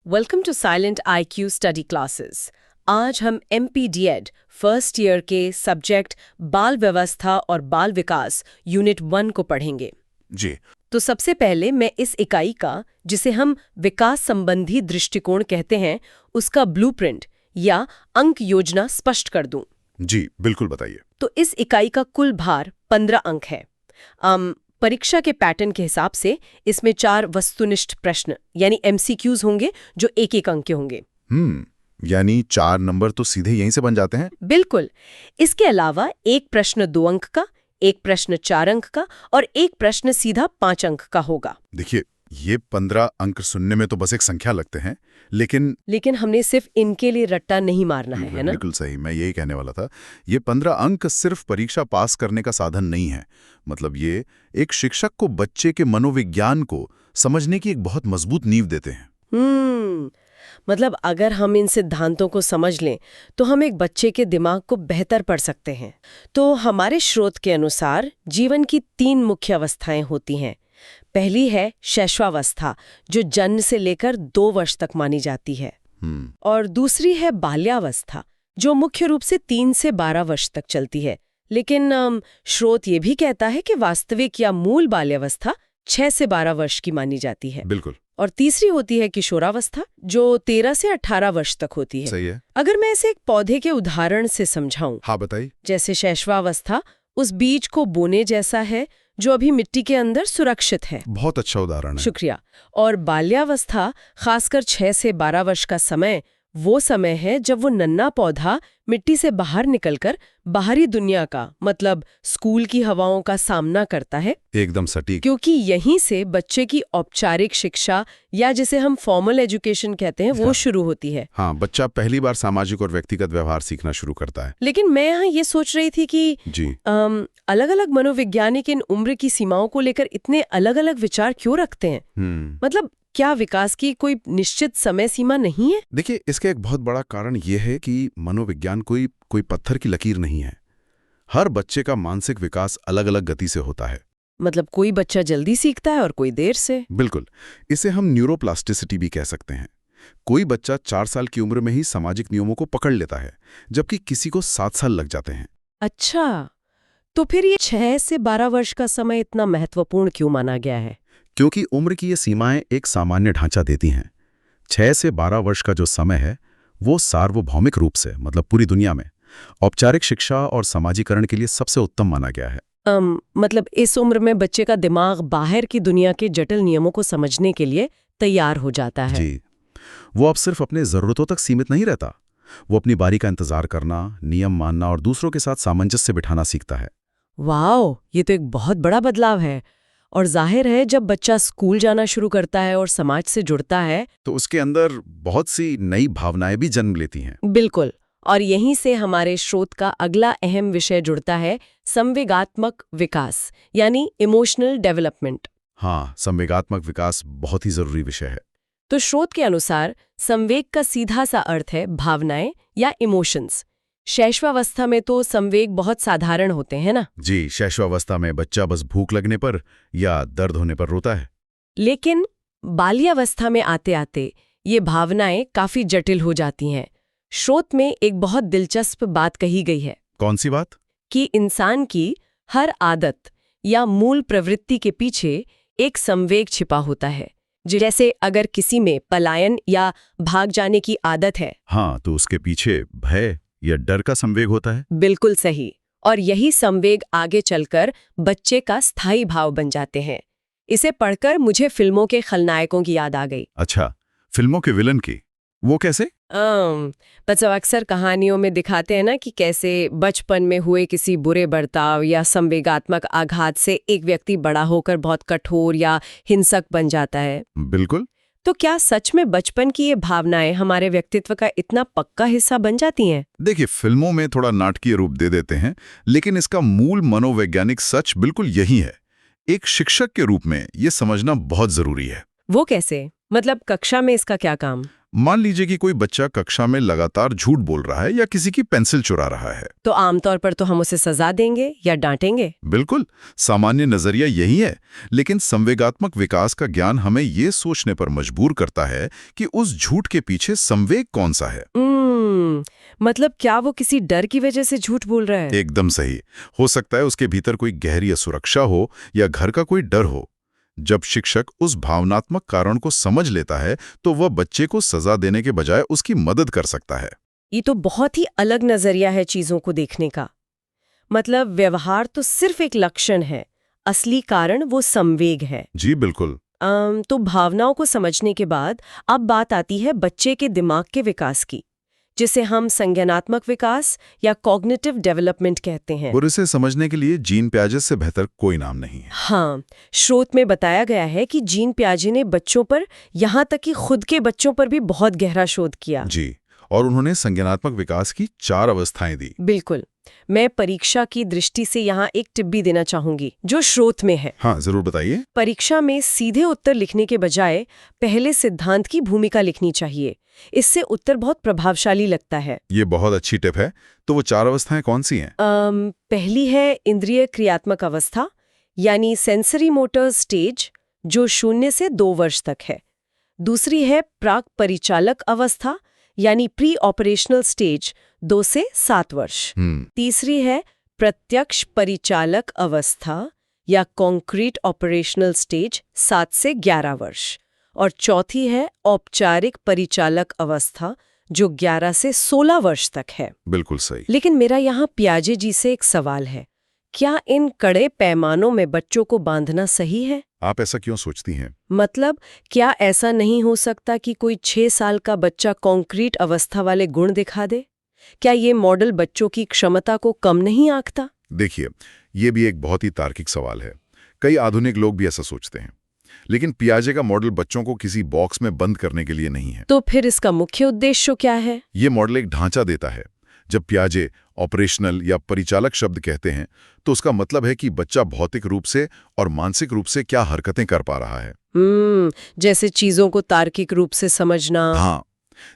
Welcome to silent IQ study classes. आज हम MPDED first year के सब्जेक्ट बाल व्यवस्था और बाल विकास यूनिट 1 को पढ़ेंगे। जी। तो सबसे पहले मैं इस इकाई का, जिसे हम विकास संबंधी दृष्टिकोण कहते हैं, उसका ब्लूप्रिंट या अंक योजना स्पष्ट कर दूं। जी बिल्कुल, बताइए। तो इस इकाई का कुल भार 15 अंक है। परीक्षा के पैटर्न के हिसाब से इसमें 4 वस्तुनिष्ठ प्रश्न यानी MCQs होंगे जो एक अंक के होंगे। यानी 4 नंबर तो सीधे यहीं से बन जाते हैं। बिल्कुल। इसके अलावा एक प्रश्न 2 अंक का, एक प्रश्न 4 अंक का और एक प्रश्न सीधा 5 अंक का होगा। देखिए, ये 15 अंक सुनने में तो बस एक संख्या लगते हैं, लेकिन हमने सिर्फ इनके लिए रट्टा नहीं मारना है ना? बिल्कुल सही, मैं यही कहने वाला था। ये 15 अंक सिर्फ परीक्षा पास करने का साधन नहीं है। मतलब ये एक शिक्षक को बच्चे के मनोविज्ञान को समझने की एक बहुत मजबूत नींव देते हैं। मतलब अगर हम इन सिद्धांतों को समझ लें तो हम एक बच्चे के दिमाग को बेहतर पढ़ सकते हैं। तो हमारे स्रोत के अनुसार जीवन की 3 मुख्य अवस्थाएं होती हैं। पहली है शैशवावस्था, जो जन्म से लेकर 2 वर्ष तक मानी जाती है। और दूसरी है बाल्यावस्था, जो मुख्य रूप से 3 से 12 वर्ष तक चलती है। लेकिन स्रोत ये भी कहता है कि वास्तविक या मूल बाल्यावस्था 6 से 12 वर्ष की मानी जाती है। बिल्कुल। और तीसरी होती है किशोरावस्था, जो 13 से 18 वर्ष तक होती है। सही है। अगर मैं इसे एक पौधे के उदाहरण से समझाऊं, हाँ बताइए। जैसे शैशवावस्था उस बीज को बोने जैसा है जो अभी मिट्टी के अंदर सुरक्षित है। बहुत अच्छा उदाहरण है। शुक्रिया। और बाल्यावस्था, खासकर 6 से 12 वर्ष का समय, वो समय है जब वो नन्हा पौधा मिट्टी से बाहर निकलकर बाहरी दुनिया का, मतलब स्कूल की हवाओं का सामना करता है। एकदम सटीक। क्योंकि यहीं से बच्चे की औपचारिक शिक्षा या जिसे हम फॉर्मल एजुकेशन कहते हैं, वो शुरू होती है। हाँ, बच्चा पहली बार सामाजिक और व्यक्तिगत व्यवहार सीखना शुरू करता है। लेकिन मैं यहाँ ये सोच रही थी कि जी, अलग अलग मनोवैज्ञानिक इन उम्र की सीमाओं को लेकर इतने अलग अलग विचार क्यों रखते हैं? मतलब क्या विकास की कोई निश्चित समय सीमा नहीं है? देखिए, इसका एक बहुत बड़ा कारण ये है कि मनोविज्ञान कोई पत्थर की लकीर नहीं है। हर बच्चे का मानसिक विकास अलग अलग गति से होता है। मतलब कोई बच्चा जल्दी सीखता है और कोई देर से। बिल्कुल। इसे हम न्यूरोप्लास्टिसिटी भी कह सकते हैं। कोई बच्चा 4 साल की उम्र में ही सामाजिक नियमों को पकड़ लेता है, जबकि किसी को 7 साल लग जाते हैं। अच्छा, तो फिर ये 6 से 12 वर्ष का समय इतना महत्वपूर्ण क्यों माना गया है? क्योंकि उम्र की ये सीमाएं एक सामान्य ढांचा देती हैं। 6 से 12 वर्ष का जो समय है, वो सार्वभौमिक रूप से, मतलब पूरी दुनिया में, औपचारिक शिक्षा और समाजीकरण के लिए सबसे उत्तम माना गया है। मतलब इस उम्र में बच्चे का दिमाग बाहर की दुनिया के जटिल नियमों को समझने के लिए तैयार हो जाता है। जी। वो अब सिर्फ अपने जरूरतों तक सीमित नहीं रहता। वो अपनी बारी का इंतजार करना, नियम मानना और दूसरों के साथ सामंजस्य बिठाना सीखता है। वाह, ये तो एक बहुत बड़ा बदलाव है। और जाहिर है, जब बच्चा स्कूल जाना शुरू करता है और समाज से जुड़ता है, तो उसके अंदर बहुत सी नई भावनाएं भी जन्म लेती हैं। बिल्कुल। और यहीं से हमारे स्रोत का अगला अहम विषय जुड़ता है, संवेगात्मक विकास यानी इमोशनल डेवलपमेंट। हाँ, संवेगात्मक विकास बहुत ही जरूरी विषय है। तो स्रोत के अनुसार संवेग का सीधा सा अर्थ है भावनाएं या इमोशंस। शैशवावस्था में तो संवेग बहुत साधारण होते हैं ना? जी, शैशवावस्था में बच्चा बस भूख लगने पर या दर्द होने पर रोता है। लेकिन बाल्यावस्था में आते आते ये भावनाएं काफी जटिल हो जाती हैं। स्रोत में एक बहुत दिलचस्प बात कही गई है। कौन सी बात? कि इंसान की हर आदत या मूल प्रवृत्ति के पीछे एक संवेग छिपा होता है। जैसे अगर किसी में पलायन या भाग जाने की आदत है, हाँ, तो उसके पीछे भय या डर का संवेग होता है। बिल्कुल सही। और यही संवेग आगे चलकर बच्चे का स्थायी भाव बन जाते हैं। इसे पढ़कर मुझे फिल्मों के खलनायकों की याद आ गई। अच्छा, फिल्मों के विलन की? वो कैसे? मतलब अक्सर कहानियों में दिखाते हैं ना कि कैसे बचपन में हुए किसी बुरे बर्ताव या संवेगात्मक आघात से एक व्यक्ति बड़ा होकर बहुत कठोर या हिंसक बन जाता है। बिल्कुल। तो क्या सच में बचपन की ये भावनाएं हमारे व्यक्तित्व का इतना पक्का हिस्सा बन जाती हैं? देखिए, फिल्मों में थोड़ा नाटकीय रूप दे देते हैं, लेकिन इसका मूल मनोवैज्ञानिक सच बिल्कुल यही है। एक शिक्षक के रूप में ये समझना बहुत जरूरी है। वो कैसे? मतलब कक्षा में इसका क्या काम? मान लीजिए कि कोई बच्चा कक्षा में लगातार झूठ बोल रहा है या किसी की पेंसिल चुरा रहा है। तो आमतौर पर तो हम उसे सजा देंगे या डांटेंगे। बिल्कुल, सामान्य नजरिया यही है, लेकिन संवेगात्मक विकास का ज्ञान हमें ये सोचने पर मजबूर करता है कि उस झूठ के पीछे संवेग कौन सा है। मतलब क्या वो किसी डर की वजह से झूठ बोल रहा है? एकदम सही। हो सकता है उसके भीतर कोई गहरी असुरक्षा हो या घर का कोई डर हो। जब शिक्षक उस भावनात्मक कारण को समझ लेता है तो वह बच्चे को सजा देने के बजाय उसकी मदद कर सकता है। ये तो बहुत ही अलग नजरिया है चीजों को देखने का। मतलब व्यवहार तो सिर्फ एक लक्षण है, असली कारण वो संवेग है। जी बिल्कुल। तो भावनाओं को समझने के बाद अब बात आती है बच्चे के दिमाग के विकास की, जिसे हम संज्ञानात्मक विकास या कॉग्निटिव डेवलपमेंट कहते हैं। और इसे समझने के लिए जीन पियाजे से बेहतर कोई नाम नहीं है। हाँ, स्रोत में बताया गया है कि जीन पियाजे ने बच्चों पर, यहाँ तक कि खुद के बच्चों पर भी बहुत गहरा शोध किया। जी, और उन्होंने संज्ञानात्मक विकास की 4 अवस्थाएं दी। बिल्कुल। मैं परीक्षा की दृष्टि से यहाँ एक टिप्पणी देना चाहूंगी जो स्रोत में है। हाँ, जरूर बताइए। परीक्षा में सीधे उत्तर लिखने के बजाय पहले सिद्धांत की भूमिका लिखनी चाहिए। इससे उत्तर बहुत प्रभावशाली लगता है। ये बहुत अच्छी टिप है। तो वो 4 अवस्थाएं कौन सी हैं? पहली है इंद्रिय क्रियात्मक अवस्था, यानी सेंसरी मोटर स्टेज, जो 0 से 2 वर्ष तक है। दूसरी है प्राक परिचालक अवस्था, यानी प्री ऑपरेशनल स्टेज, 2 से 7 वर्ष। तीसरी है प्रत्यक्ष परिचालक अवस्था या कॉन्क्रीट ऑपरेशनल स्टेज, 7 से 11 वर्ष। और चौथी है औपचारिक परिचालक अवस्था, जो 11 से 16 वर्ष तक है। बिल्कुल सही। लेकिन मेरा यहाँ पियाजे जी से एक सवाल है, क्या इन कड़े पैमानों में बच्चों को बांधना सही है? आप ऐसा क्यों सोचती हैं? मतलब क्या ऐसा नहीं हो सकता कि कोई 6 साल का बच्चा कॉन्क्रीट अवस्था वाले गुण दिखा दे? क्या ये मॉडल बच्चों की क्षमता को कम नहीं आंकता? देखिए, ये भी एक बहुत ही तार्किक सवाल है। कई आधुनिक लोग भी ऐसा सोचते हैं, लेकिन पियाजे का मॉडल बच्चों को किसी बॉक्स में बंद करने के लिए नहीं है। तो फिर इसका मुख्य उद्देश्य क्या है? ये मॉडल एक ढांचा देता है। जब पियाजे ऑपरेशनल या परिचालक शब्द कहते हैं तो उसका मतलब है कि बच्चा भौतिक रूप से और मानसिक रूप से क्या हरकतें कर पा रहा है। जैसे चीजों को तार्किक रूप से समझना। हाँ,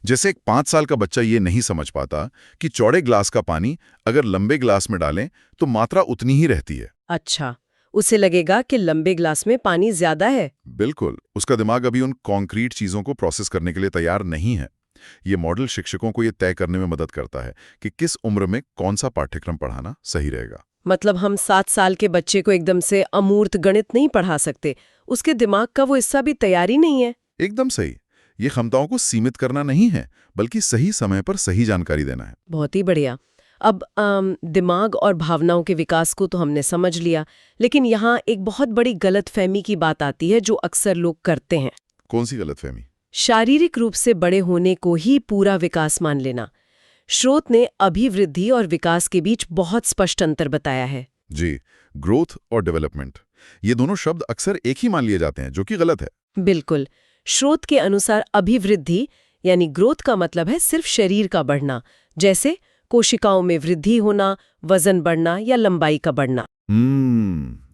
जैसे एक 5 साल का बच्चा ये नहीं समझ पाता कि चौड़े ग्लास का पानी अगर लंबे ग्लास में डालें तो मात्रा उतनी ही रहती है। अच्छा, उसे लगेगा कि लंबे ग्लास में पानी ज्यादा है। बिल्कुल, उसका दिमाग अभी उन कॉन्क्रीट चीजों को प्रोसेस करने के लिए तैयार नहीं है। ये मॉडल शिक्षकों को ये तय करने में मदद करता है कि किस उम्र में कौन सा पाठ्यक्रम पढ़ाना सही रहेगा। मतलब हम 7 साल के बच्चे को एकदम से अमूर्त गणित नहीं पढ़ा सकते, उसके दिमाग का वो हिस्सा भी तैयारी नहीं है। एकदम सही। ये क्षमताओं को सीमित करना नहीं है, बल्कि सही समय पर सही जानकारी देना है। बहुत ही बढ़िया। अब दिमाग और भावनाओं के विकास को तो हमने समझ लिया, लेकिन यहाँ एक बहुत बड़ी गलतफहमी की बात आती है जो अक्सर लोग करते हैं। कौन सी गलतफहमी? शारीरिक रूप से बड़े होने को ही पूरा विकास मान लेना। स्रोत ने अभिवृद्धि और विकास के बीच बहुत स्पष्ट अंतर बताया है। जी, ग्रोथ और डेवलपमेंट, ये दोनों शब्द अक्सर एक ही मान लिए जाते हैं, जो कि गलत है। बिल्कुल। स्रोत के अनुसार अभिवृद्धि यानी ग्रोथ का मतलब है सिर्फ शरीर का बढ़ना, जैसे कोशिकाओं में वृद्धि होना, वजन बढ़ना या लंबाई का बढ़ना।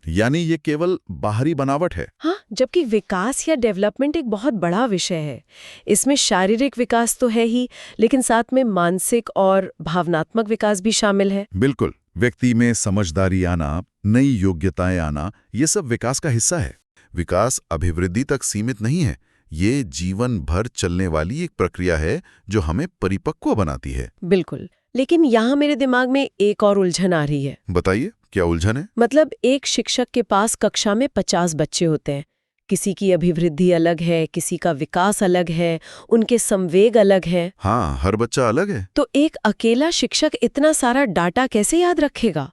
यानी ये केवल बाहरी बनावट है। हाँ, जबकि विकास या डेवलपमेंट एक बहुत बड़ा विषय है। इसमें शारीरिक विकास तो है ही, लेकिन साथ में मानसिक और भावनात्मक विकास भी शामिल है। बिल्कुल, व्यक्ति में समझदारी आना, नई योग्यताएं आना, ये सब विकास का हिस्सा है। विकास अभिवृद्धि तक सीमित नहीं है, ये जीवन भर चलने वाली एक प्रक्रिया है जो हमें परिपक्व बनाती है। बिल्कुल, लेकिन यहाँ मेरे दिमाग में एक और उलझन आ रही है। बताइए, क्या उलझन है? मतलब एक शिक्षक के पास कक्षा में 50 बच्चे होते हैं। किसी की अभिवृद्धि अलग है, किसी का विकास अलग है, उनके संवेग अलग है। हाँ, हर बच्चा अलग है। तो एक अकेला शिक्षक इतना सारा डाटा कैसे याद रखेगा?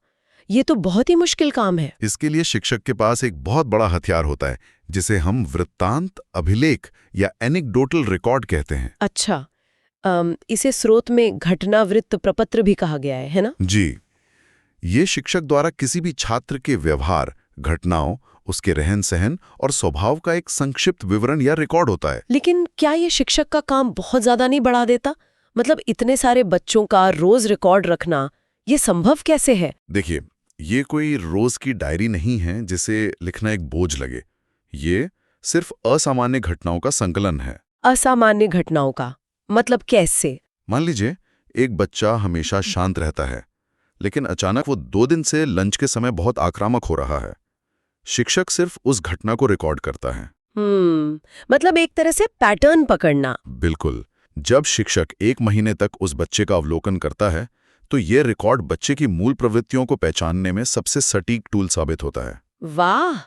ये तो बहुत ही मुश्किल काम है। इसके लिए शिक्षक के पास एक बहुत बड़ा हथियार होता है, जिसे हम वृत्तांत, अभिलेख या एनेक्डोटल रिकॉर्ड कहते हैं। अच्छा, इसे स्रोत में घटना वृत्त प्रपत्र भी कहा गया है ना? जी, ये शिक्षक द्वारा किसी भी छात्र के व्यवहार, घटनाओं, उसके रहन सहन और स्वभाव का एक संक्षिप्त विवरण या रिकॉर्ड होता है। लेकिन क्या ये शिक्षक का काम बहुत ज्यादा नहीं बढ़ा देता? मतलब इतने सारे बच्चों का रोज रिकॉर्ड रखना, ये संभव कैसे है? देखिए, ये कोई रोज की डायरी नहीं है जिसे लिखना एक बोझ लगे। ये सिर्फ असामान्य घटनाओं का संकलन है। असामान्य घटनाओं का मतलब कैसे? मान लीजिए एक बच्चा हमेशा शांत रहता है, लेकिन अचानक वो 2 दिन से लंच के समय बहुत आक्रामक हो रहा है। शिक्षक सिर्फ उस घटना को रिकॉर्ड करता है। मतलब एक तरह से पैटर्न पकड़ना। बिल्कुल। जब शिक्षक 1 महीने तक उस बच्चे का अवलोकन करता है, तो ये रिकॉर्ड बच्चे की मूल प्रवृत्तियों को पहचानने में सबसे सटीक टूल साबित होता है। वाह,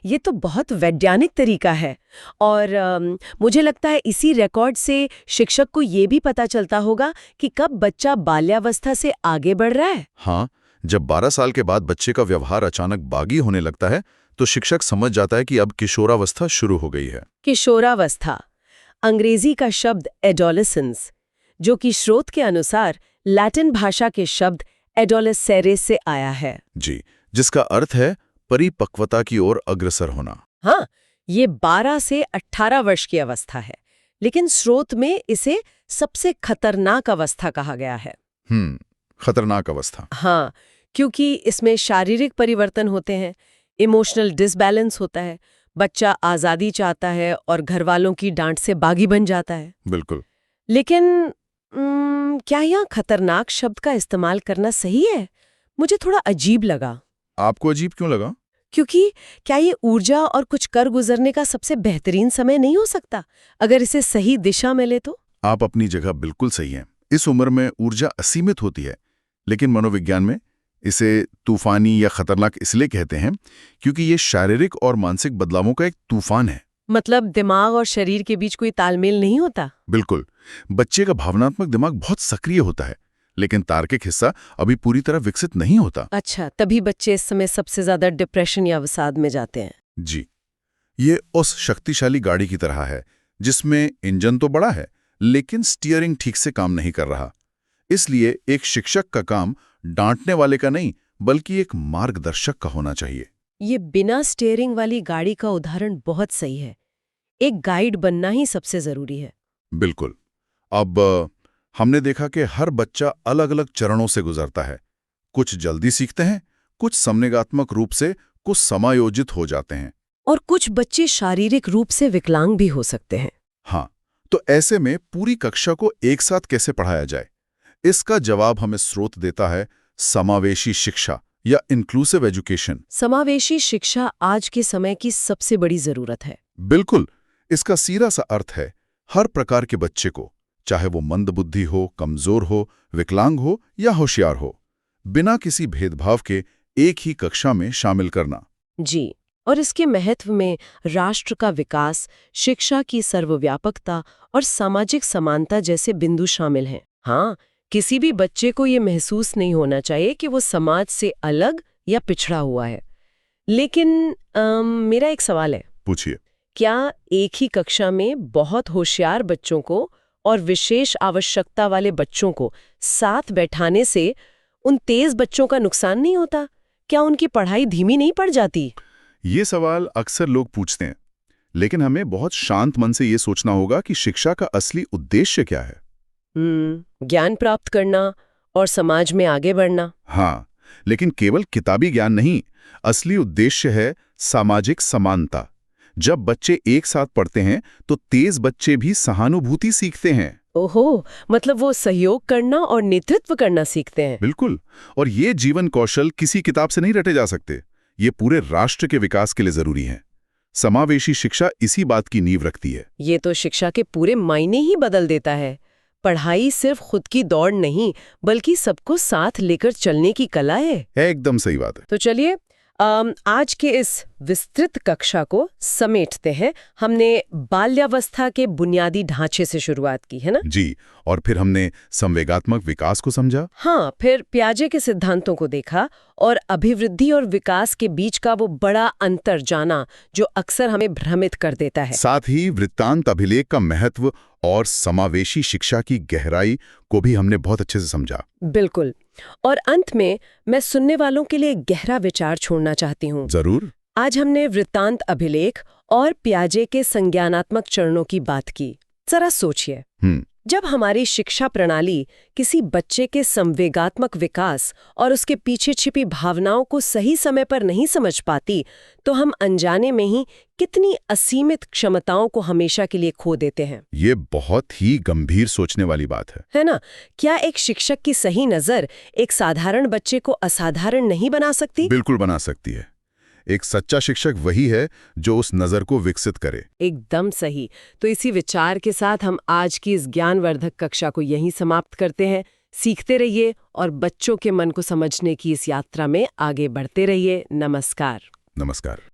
ये तो बहुत वैज्ञानिक तरीका है। और मुझे लगता है इसी रिकॉर्ड से शिक्षक को ये भी पता चलता होगा कि कब बच्चा बाल्यावस्था से आगे बढ़ रहा है। हाँ, जब 12 साल के बाद बच्चे का व्यवहार अचानक बागी होने लगता है, तो शिक्षक समझ जाता है कि अब किशोरावस्था शुरू हो गई है। किशोरावस्था, अंग्रेजी का शब्द एडोलेसेंस, जो कि स्रोत के अनुसार लैटिन भाषा के शब्द एडोलेसेरे से आया है। जी, जिसका अर्थ है परिपक्वता की ओर अग्रसर होना। हाँ, ये 12 से 18 वर्ष की अवस्था है, लेकिन स्रोत में इसे सबसे खतरनाक अवस्था कहा गया है। खतरनाक अवस्था। हाँ, क्योंकि इसमें शारीरिक परिवर्तन होते हैं, इमोशनल डिसबैलेंस होता है, बच्चा आज़ादी चाहता है और घरवालों की डांट से बागी बन जाता है। बिल्कुल। लेकिन क्या यहाँ खतरनाक शब्द का इस्तेमाल करना सही है? मुझे थोड़ा अजीब लगा। आपको अजीब क्यों लगा? क्योंकि क्या ये ऊर्जा और कुछ कर गुजरने का सबसे बेहतरीन समय नहीं हो सकता, अगर इसे सही दिशा में ले तो? आप अपनी जगह बिल्कुल सही हैं। इस उम्र में ऊर्जा असीमित होती है, लेकिन मनोविज्ञान में इसे तूफानी या खतरनाक इसलिए कहते हैं क्योंकि ये शारीरिक और मानसिक बदलावों का एक तूफान है। मतलब दिमाग और शरीर के बीच कोई तालमेल नहीं होता? बिल्कुल। बच्चे का भावनात्मक दिमाग बहुत सक्रिय होता है, लेकिन तार्किक हिस्सा अभी पूरी तरह विकसित नहीं होता। अच्छा, तभी बच्चे इस समय सबसे ज्यादा डिप्रेशन या अवसाद में जाते हैं। जी, ये उस शक्तिशाली गाड़ी की तरह है जिसमें इंजन तो बड़ा है, लेकिन स्टीयरिंग ठीक से काम नहीं कर रहा। इसलिए एक शिक्षक का काम डांटने वाले का नहीं, बल्कि एक मार्गदर्शक का होना चाहिए। ये बिना स्टीयरिंग वाली गाड़ी का उदाहरण बहुत सही है। एक गाइड बनना ही सबसे जरूरी है। बिल्कुल। अब हमने देखा कि हर बच्चा अलग अलग चरणों से गुजरता है। कुछ जल्दी सीखते हैं, कुछ समन्वयात्मक रूप से, कुछ समायोजित हो जाते हैं, और कुछ बच्चे शारीरिक रूप से विकलांग भी हो सकते हैं। हाँ, तो ऐसे में पूरी कक्षा को एक साथ कैसे पढ़ाया जाए? इसका जवाब हमें स्रोत देता है समावेशी शिक्षा या इंक्लूसिव एजुकेशन। समावेशी शिक्षा आज के समय की सबसे बड़ी जरूरत है। बिल्कुल। इसका सीधा सा अर्थ है हर प्रकार के बच्चे को, चाहे वो मंदबुद्धि हो, कमजोर हो, विकलांग हो या होशियार हो, बिना किसी भेदभाव के एक ही कक्षा में शामिल करना। जी, और इसके महत्व में राष्ट्र का विकास, शिक्षा की सर्वव्यापकता और सामाजिक समानता जैसे बिंदु शामिल हैं। हाँ, किसी भी बच्चे को ये महसूस नहीं होना चाहिए कि वो समाज से अलग या पिछड़ा हुआ है। लेकिन मेरा एक सवाल है। पूछिए। क्या एक ही कक्षा में बहुत होशियार बच्चों को और विशेष आवश्यकता वाले बच्चों को साथ बैठाने से उन तेज बच्चों का नुकसान नहीं होता? क्या उनकी पढ़ाई धीमी नहीं पड़ जाती? ये सवाल अक्सर लोग पूछते हैं, लेकिन हमें बहुत शांत मन से ये सोचना होगा कि शिक्षा का असली उद्देश्य क्या है। ज्ञान प्राप्त करना और समाज में आगे बढ़ना। हाँ, लेकिन केवल किताबी ज्ञान नहीं, असली उद्देश्य है सामाजिक समानता। जब बच्चे एक साथ पढ़ते हैं तो तेज बच्चे भी सहानुभूति सीखते हैं। ओहो, मतलब वो सहयोग करना और नेतृत्व करना सीखते हैं। बिल्कुल। और ये जीवन कौशल किसी किताब से नहीं रटे जा सकते, ये पूरे राष्ट्र के विकास के लिए जरूरी है। समावेशी शिक्षा इसी बात की नींव रखती है। ये तो शिक्षा के पूरे मायने ही बदल देता है। पढ़ाई सिर्फ खुद की दौड़ नहीं, बल्कि सबको साथ लेकर चलने की कला है। एकदम सही बात है। तो चलिए आज के इस विस्तृत कक्षा को समेटते हैं। हमने बाल्यावस्था के बुनियादी ढांचे से शुरुआत की है ना? जी, और फिर हमने संवेगात्मक विकास को समझा। हाँ, फिर पियाजे के सिद्धांतों को देखा और अभिवृद्धि और विकास के बीच का वो बड़ा अंतर जाना जो अक्सर हमें भ्रमित कर देता है। साथ ही वृत्तांत अभिलेख का महत्व और समावेशी शिक्षा की गहराई को भी हमने बहुत अच्छे से समझा। बिल्कुल। और अंत में मैं सुनने वालों के लिए गहरा विचार छोड़ना चाहती हूँ। जरूर। आज हमने वृत्तांत अभिलेख और पियाजे के संज्ञानात्मक चरणों की बात की। जरा सोचिए, जब हमारी शिक्षा प्रणाली किसी बच्चे के संवेगात्मक विकास और उसके पीछे छिपी भावनाओं को सही समय पर नहीं समझ पाती, तो हम अनजाने में ही कितनी असीमित क्षमताओं को हमेशा के लिए खो देते हैं। ये बहुत ही गंभीर सोचने वाली बात है ना? क्या एक शिक्षक की सही नज़र एक साधारण बच्चे को असाधारण नहीं बना सकती? बिल्कुल बना सकती है। एक सच्चा शिक्षक वही है जो उस नज़र को विकसित करे। एकदम सही। तो इसी विचार के साथ हम आज की इस ज्ञानवर्धक कक्षा को यहीं समाप्त करते हैं। सीखते रहिए और बच्चों के मन को समझने की इस यात्रा में आगे बढ़ते रहिए। नमस्कार। नमस्कार।